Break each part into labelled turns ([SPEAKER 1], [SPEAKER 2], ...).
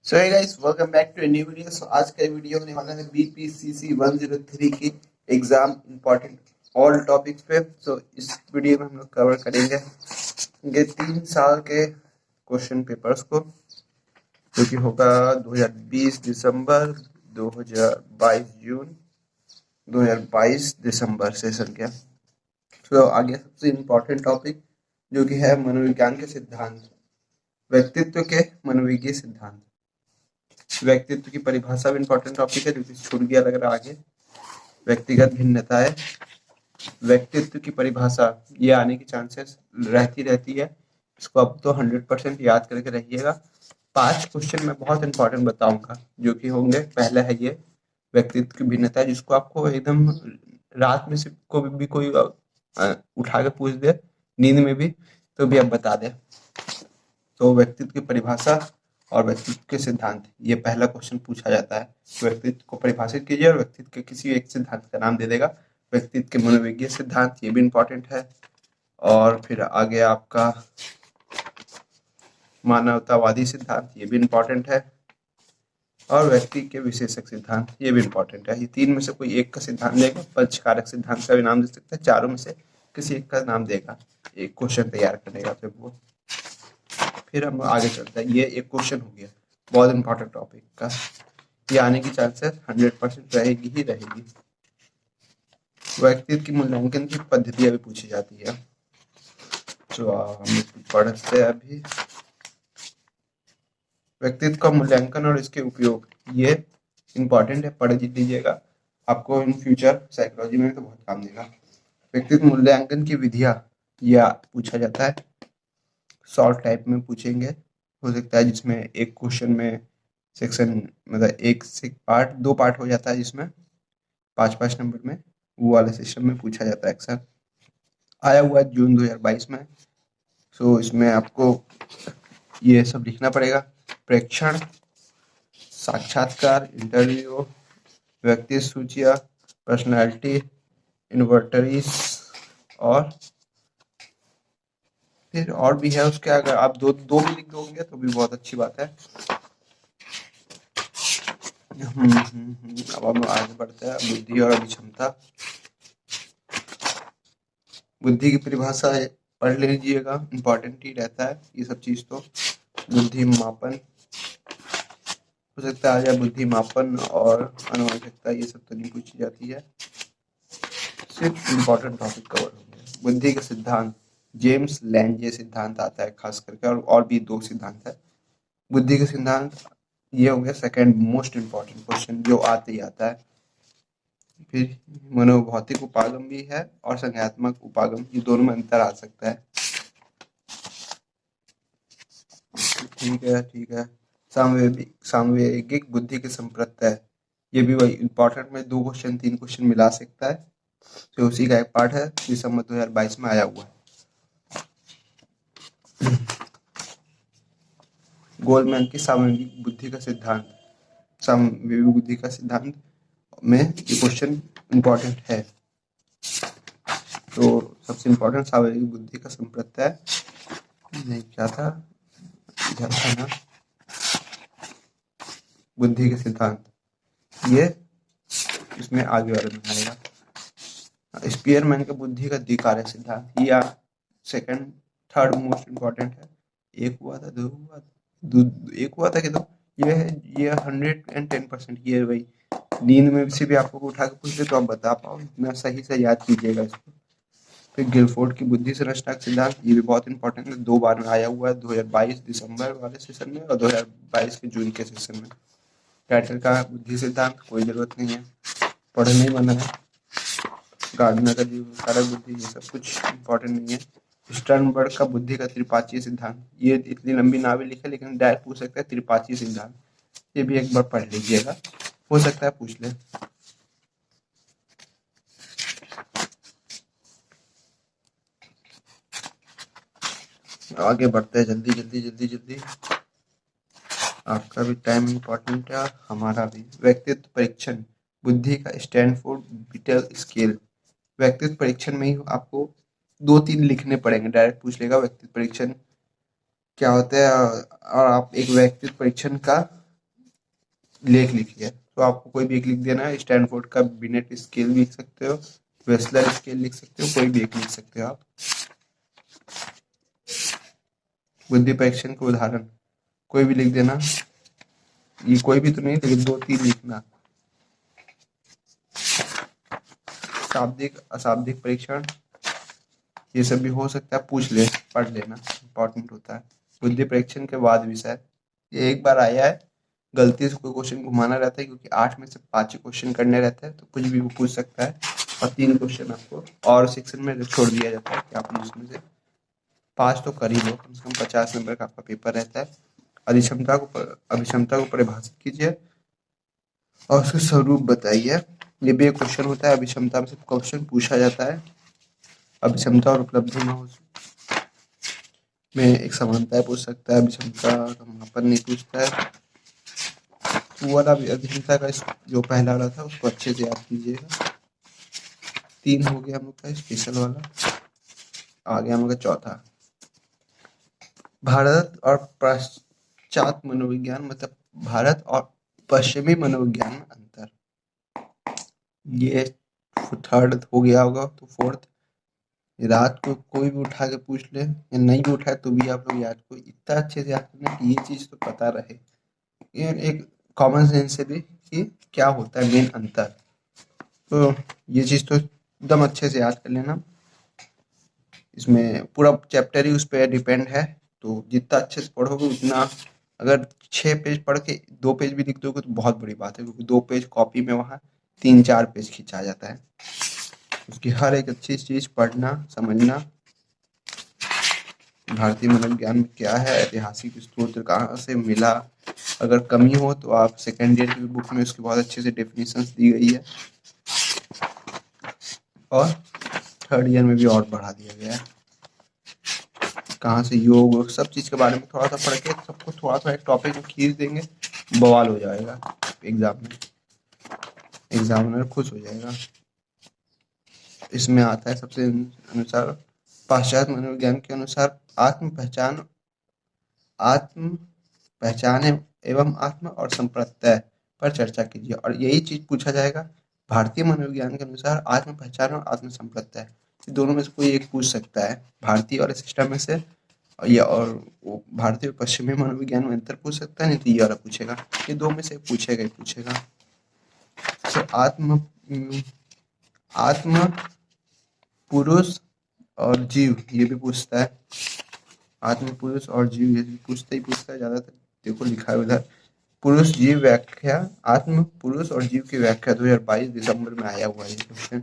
[SPEAKER 1] So hey guys, welcome back to new video. So आज का video होने वाला है बीपीसीसी 103 की एग्जाम इंपॉर्टेंट ऑल टॉपिक्स पे। सो इस वीडियो में हम लोग कवर करेंगे ये 3 साल के क्वेश्चन पेपर्स को, जो कि होगा 2020 दिसंबर, 2022 जून, 2022 दिसंबर सेशन के। तो आगे सबसे इम्पोर्टेंट टॉपिक जो कि है मनोविज्ञान के सिद्धांत, व्यक्तित्व के मनोविज्ञान सिद्धांत। व्यक्तित्व की परिभाषा भी इम्पोर्टेंट टॉपिक है, जो कि छूट गया लग रहा आगे। व्यक्तिगत भिन्नताएं, व्यक्तित्व की परिभाषा ये आने की चांसेस रहती है। इसको अब तो 100% याद करके रहिएगा। 5 क्वेश्चन मैं बहुत इंपॉर्टेंट बताऊंगा, जो कि होंगे। पहला है ये व्यक्तित्व की भिन्नता, जिसको आपको एकदम रात में से भी कोई उठा के पूछ दे, नींद में भी, तो भी आप बता दे। तो व्यक्तित्व की परिभाषा और व्यक्तित्व के सिद्धांत, ये पहला क्वेश्चन पूछा जाता है। व्यक्तित्व को परिभाषित कीजिए और व्यक्तित्व के किसी एक सिद्धांत का नाम दे देगा। व्यक्तित्व के मनोविज्ञान सिद्धांत, ये भी इम्पोर्टेंट है। और फिर आगे आपका मानवतावादी सिद्धांत, ये भी इम्पोर्टेंट है। और व्यक्ति के विशेषक सिद्धांत, ये भी इम्पोर्टेंट है। ये 3 में से कोई एक का सिद्धांत देगा। पंचकारक सिद्धांत का भी नाम दे सकता है। चारों में से किसी एक का नाम देगा, एक क्वेश्चन तैयार करेगा जब वो। फिर हम आगे चलते हैं। ये एक क्वेश्चन हो गया बहुत इंपॉर्टेंट टॉपिक का, ये आने की चांसेस 100% रहेगी ही रहेगी। व्यक्तित्व की मूल्यांकन की पद्धतियां भी पूछी जाती है, जो हम पढ़ते हैं अभी। व्यक्तित्व का मूल्यांकन और इसके उपयोग, ये इम्पोर्टेंट है, पढ़ लीजिएगा। आपको इन फ्यूचर साइकोलॉजी में तो बहुत काम देगा। व्यक्तित्व मूल्यांकन की विधियां, यह पूछा जाता है। शॉर्ट टाइप में पूछेंगे, हो सकता है जिसमें एक क्वेश्चन में सेक्शन, मतलब एक से पार्ट, 2 पार्ट हो जाता है, जिसमें 5-5 नंबर में, वो वाले सिस्टम में पूछा जाता है अक्सर। आया हुआ है जून 2022 में। सो इसमें आपको ये सब लिखना पड़ेगा। प्रेक्षण, साक्षात्कार, इंटरव्यू, व्यक्ति सूचियाँ, पर्सनालिटी, इन्वर्टरीज, और फिर और भी है उसके। अगर आप दो भी लिख दोगे तो भी बहुत अच्छी बात है। अब हम आगे बढ़ते हैं। बुद्धि और अभिक्षमता, बुद्धि की परिभाषा पढ़ लीजिएगा, इम्पोर्टेंट ही रहता है ये सब चीज। तो बुद्धि मापन हो सकता है आ जाए, बुद्धि मापन और अनुवांशिकता, ये सब तो नहीं पूछी जाती है। सिर्फ इम्पोर्टेंट टॉपिक कवर हो गया। बुद्धि के सिद्धांत, जेम्स लैंजे सिद्धांत आता है खास करके, और भी 2 सिद्धांत है। बुद्धि के सिद्धांत ये हो गया सेकंड मोस्ट इम्पोर्टेंट क्वेश्चन, जो आते ही आता है। फिर मनोभौतिक उपागम भी है और संज्ञानात्मक उपागम, ये दोनों में अंतर आ सकता है। ठीक है। सामवेगिक बुद्धि के संप्रत्यय, ये भी वही इम्पोर्टेंट में 2 क्वेश्चन 3 क्वेश्चन मिला सकता है। तो उसी का एक पार्ट है, दिसंबर 2022 में आया हुआ है। गोलमैन की सामवेगिक बुद्धि का सिद्धांत, सामवेगिक बुद्धि का सिद्धांत में ये क्वेश्चन इम्पोर्टेंट है। तो सबसे इम्पोर्टेंट सामवेगिक बुद्धि का संप्रत्यय नहीं, क्या था ना, बुद्धि के सिद्धांत, ये इसमें आगे वाले में आएगा। स्पीयरमैन का बुद्धि का द्विकारक सिद्धांत, या सेकंड थर्ड मोस्ट इम्पोर्टेंट है। एक हुआ था, 2 हुआ था, एक हुआ था कि 2, ये 110%। ये भाई नींद में से भी आपको उठा के पूछ ले तो आप बता पाओ, इतना सही से याद कीजिएगा इसको। फिर गिलफोर्ड की बुद्धि संरचना का सिद्धांत, ये भी बहुत इंपॉर्टेंट है, 2 बार में आया हुआ है, 2022 दिसंबर वाले सेशन में और 2022 के जून के सेशन में। कैटल का बुद्धि सिद्धांत कोई जरूरत नहीं है, पढ़ने वाला है। गार्डनर का जीव कारक बुद्धि, ये सब कुछ इम्पोर्टेंट नहीं है। स्टर्नबर्ग का बुद्धि का त्रिपाची सिद्धांत, ये इतनी लंबी ना भी लिखे, लेकिन डायरेक्ट पूछ सकता है त्रिपाची सिद्धांत, ये भी एक बार पढ़ लीजिएगा, हो सकता है पूछ ले। आगे बढ़ते हैं, जल्दी। आपका भी टाइम इम्पोर्टेंट है, हमारा भी। व्यक्तित्व परीक्षण, बुद्धि का स्टैनफोर्ड बीटल स्केल। व्यक्तित्व परीक्षण में ही आपको 2-3 लिखने पड़ेंगे, डायरेक्ट पूछ लेगा व्यक्तित्व परीक्षण क्या होता है, और आप एक व्यक्तित्व परीक्षण का लेख लिखिए। तो आपको कोई भी एक लिख देना है। स्टैनफोर्ड का बिनेट स्केल लिख सकते हो, वेस्लर स्केल लिख सकते हो, कोई भी एक लिख सकते हो आप। बुद्धि परीक्षण के उदाहरण कोई भी लिख देना, ये कोई भी तो नहीं लेकिन 2-3 लिखना। शाब्दिक अशाब्दिक परीक्षण ये सब भी हो सकता है, पूछ ले, पढ़ लेना, इंपॉर्टेंट होता है। बुद्धि परीक्षण के बाद विषय ये एक बार आया है, गलती से कोई क्वेश्चन घुमाना रहता है क्योंकि 8 में से 5 क्वेश्चन करने रहते हैं, तो कुछ भी वो पूछ सकता है और 3 क्वेश्चन आपको और सेक्शन में छोड़ दिया जाता है कि आपने उसमें से 5 तो कर ही लो, कम से कम 50 नंबर का आपका पेपर रहता है। अभिक्षमता को परिभाषित कीजिए और उसके स्वरूप बताइए। ये भी एक क्वेश्चन होता है, अभिक्षमता में से क्वेश्चन पूछा जाता है। अभिक्षमता और उपलब्धि में एक समानता पूछ सकता है, अभिक्षमता का मापन नहीं पूछता है। वो वाला अभिक्षमता का जो पहला वाला था उसको अच्छे से याद कीजिएगा। 3 हो गया हम लोग का स्पेशल वाला। आ गया हम लोग का चौथा, भारत और पाश्चात्य मनोविज्ञान, मतलब भारत और पश्चिमी मनोविज्ञान में अंतर। ये थर्ड हो गया होगा, तो फोर्थ, रात को कोई भी उठा के पूछ ले या नहीं भी उठाए तो भी आप लोग याद को इतना अच्छे से याद करना कि ये चीज तो पता रहे, ये एक कॉमन सेंस से भी कि क्या होता है मेन अंतर। तो ये चीज तो एकदम अच्छे से याद कर लेना। इसमें पूरा चैप्टर ही उस पर डिपेंड है, तो जितना अच्छे से पढ़ोगे उतना, अगर 6 पेज पढ़ के 2 पेज भी लिख दोगे तो बहुत बड़ी बात है, क्योंकि 2 पेज कॉपी में वहाँ 3-4 पेज खिंचा जाता है। उसकी हर एक अच्छी चीज पढ़ना, समझना। भारतीय मनोविज्ञान में क्या है, ऐतिहासिक स्रोत कहाँ से मिला, अगर कमी हो तो आप सेकेंड ईयर की बुक में उसकी बहुत अच्छे से डेफिनेशंस दी गई है और थर्ड ईयर में भी और बढ़ा दिया गया है। कहाँ से योग, सब चीज के बारे में थोड़ा सा पढ़ के सबको थोड़ा सा एक टॉपिक में खींच देंगे, बवाल हो जाएगा एग्जाम में, एग्जामिनर खुश हो जाएगा। इसमें आता है सबसे अनुसार, पाश्चात्य मनोविज्ञान के अनुसार आत्म पहचान एवं आत्म और संप्रत्यय पर चर्चा कीजिए। और यही चीज पूछा जाएगा। भारतीय मनोविज्ञान के अनुसार आत्म पहचान और आत्म संप्रत्यय दोनों में से कोई एक पूछ सकता है, भारतीय वाले सिस्टम में से, या और वो भारतीय और पश्चिमी मनोविज्ञान में अंतर पूछ सकता है, नहीं तो ये वाला पूछेगा। ये दो में से पूछेगा ही पूछेगा। तो आत्म पुरुष और जीव ये भी पूछता है। आत्म पुरुष और जीव ये भी पूछता है ज्यादातर। देखो लिखा है उधर, पुरुष जीव व्याख्या, आत्म पुरुष और जीव की व्याख्या 2022 दिसंबर में आया हुआ है ये क्वेश्चन।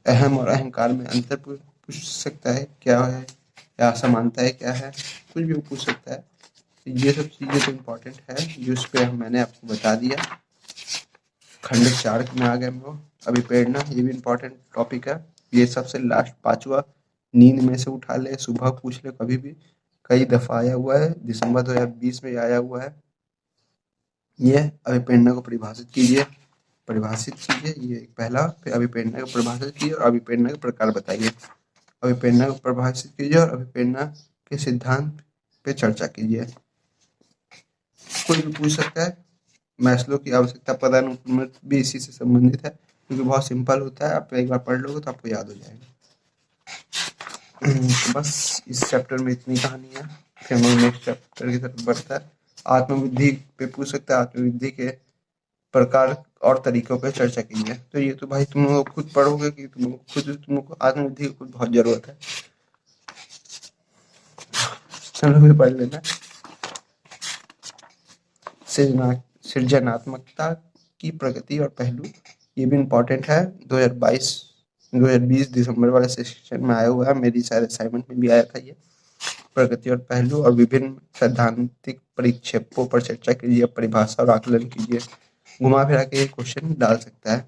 [SPEAKER 1] अहम और अहंकार में अंतर पूछ सकता है, क्या है, क्या समानता है, क्या है, कुछ भी पूछ सकता है। ये सब चीजें तो इम्पोर्टेंट है, जिस पे मैंने आपको बता दिया। खंड 4 में आ गए हम लोग। अभी प्रेरणा ये भी इम्पोर्टेंट टॉपिक है। ये सबसे लास्ट 5वां, नींद में से उठा ले, सुबह पूछ ले, कभी भी, कई दफा आया हुआ है, दिसंबर 2020 में आया हुआ है। ये अभिप्रेरणा को परिभाषित कीजिए, ये पहला। फिर अभिप्रेरणा को परिभाषित कीजिए और अभिप्रेरणा के प्रकार बताइए। अभिप्रेरणा को परिभाषित कीजिए और अभिप्रेरणा के सिद्धांत पे चर्चा कीजिए। कोई भी पूछ सकता है। मैस्लो की आवश्यकता पदानुक्रम भी इसी से संबंधित है, क्योंकि बहुत सिंपल होता है, आप एक बार पढ़ लोगे तो आपको याद हो जाएगा। तो बस इस चैप्टर में इतनी कहानी है। फिर हम लोग नेक्स्ट चैप्टर की तरफ बढ़ता है। आत्मविद्धि पे पूछ सकता है, आत्मविद्धि के प्रकार और तरीकों पे चर्चा कीजिए। तो ये तो भाई तुम लोग खुद पढ़ोगे कि तुम लोग आत्मविद्धि की बहुत जरूरत है, चलो भी पढ़ लेना। सृजनात्मकता की प्रगति और पहलू ये भी इम्पोर्टेंट है। 2020 दिसंबर वाले सेशन में आया हुआ है, मेरी शायद असाइनमेंट में भी आया था ये। प्रगति और पहलू और विभिन्न सैद्धांतिक परिक्षेपों पर चर्चा कीजिए, परिभाषा और आकलन कीजिए। घुमा फिरा के ये क्वेश्चन डाल सकता है।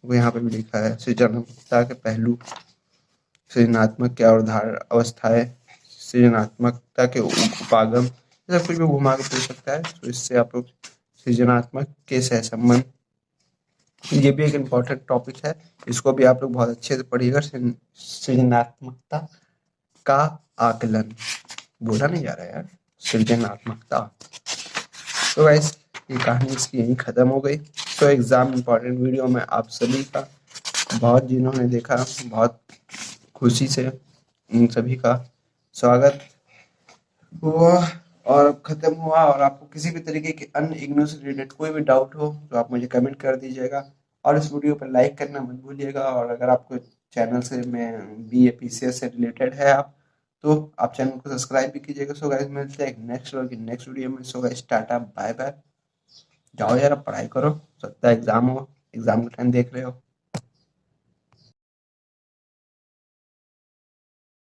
[SPEAKER 1] वो यहाँ पे भी लिखा है, सृजनात्मकता के पहलू, सृजनात्मक क्या और अवस्थाएं, सृजनात्मकता के उपागम, ऐसा कुछ भी घुमा के पूछ सकता है। तो इससे आप लोग सृजनात्मक के सहसंबंध, ये भी एक इम्पोर्टेंट टॉपिक है, इसको भी आप लोग बहुत अच्छे से पढ़िएगा। सृजनात्मकता का आकलन, बोला नहीं जा रहा है यार, सृजनात्मकता। तो गाइस ये कहानी इसकी यहीं ख़त्म हो गई। तो एग्ज़ाम इम्पॉर्टेंट वीडियो में आप सभी का बहुत, जिन्होंने देखा बहुत खुशी से उन सभी का स्वागत हुआ और अब ख़त्म हुआ। और आपको किसी भी तरीके के अन्य इग्नू से रिलेटेड कोई भी डाउट हो तो आप मुझे कमेंट कर दीजिएगा और इस वीडियो पर लाइक करना मत भूलिएगा। और अगर आपको चैनल से में BA PCS से रिलेटेड है आप, तो आप चैनल को सब्सक्राइब भी कीजिएगा। सो गाइस मिलते हैं नेक्स्ट वीडियो में। So guys tata bye bye. जाओ यार अब पढ़ाई करो, सकता है एग्ज़ाम हो, एग्ज़ाम का टाइम देख रहे हो।